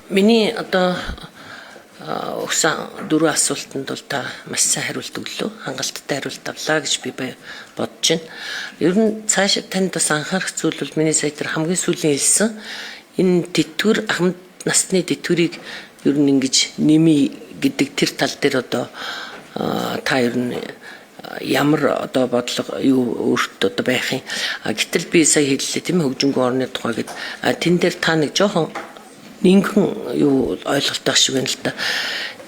Миний одоо өгсөн дөрвөн асуултанд бол та маш сайн хариулт өглөө. Хангалттай хариулт авлаа гэж би бодож байна. Ер нь цаашаа танд бас анхаарах зүйл бол миний сая тэр хамгийн сүүлийн хэлсэн энэ тэтгэвэр ахмад насны тэтгэврийг ер нь ингэж нэмий гэдэг тэр тал дээр одоо та ер нь ямар одоо бодлого юу өөртөө одоо байх юм. Гэтэл би сая хэллээ тийм ээ хөгжингөө орны тухай гэдэг. Тэн дээр та нэг жоохон нэгэн юу ойлголттой шиг байна л да.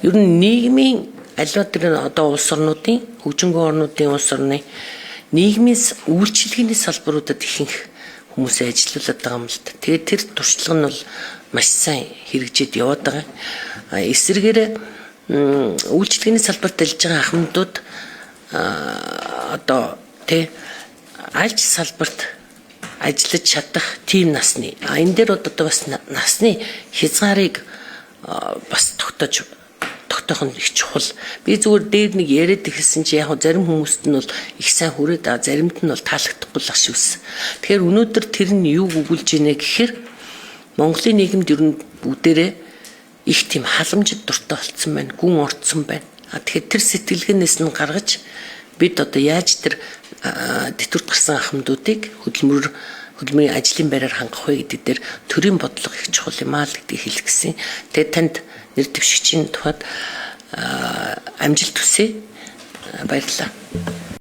Ер нь нийгмийн аливаа тэр одоо улс орнуудын хөгжингөө орнуудын улс орны нийгмийн үйлчилгээний салбаруудад ихэнх хүмүүсээ ажиллуулад байгаа юм л да. Тэгээд тэр туршлага нь бол маш сайн хэрэгжээд яваад байгаа. Эсвэргээр үйлчилгээний салбарт ажиллаж байгаа ахмадууд одоо тэ аль салбарт ажиллаж чадах тийм насны энэ дээр одоо бас насны хязгаарыг бас тогтоох нь их чухал. Би зүгээр дээр нэг яриад ихсэн чи яг зарим хүмүүст нь бол их сайн хүрээд заримд нь бол таалагдахгүй л ах шивс. Тэгэхээр өнөөдөр тэр нь юу өгүүлж ийнэ гэхээр Монголын нийгэмд ер нь бүгдээрээ их тийм халамжид дуртай болцсон байна. Гүн орцсон байна. Тэгэхээр тэр сэтгэлгээнээс нь гаргаж бид одоо яаж тэр тэтгэврт гарсан ахмадуудыг хөдөлмөрийн ажлын байраар хангах вэ гэдэг дээр төрийн бодлого их чухал юм аа л гэдгийг хэлэх гэсэн. Тэгээд танд нэр дэвшигчийн тухайд амжилт хүсье. Баярлалаа.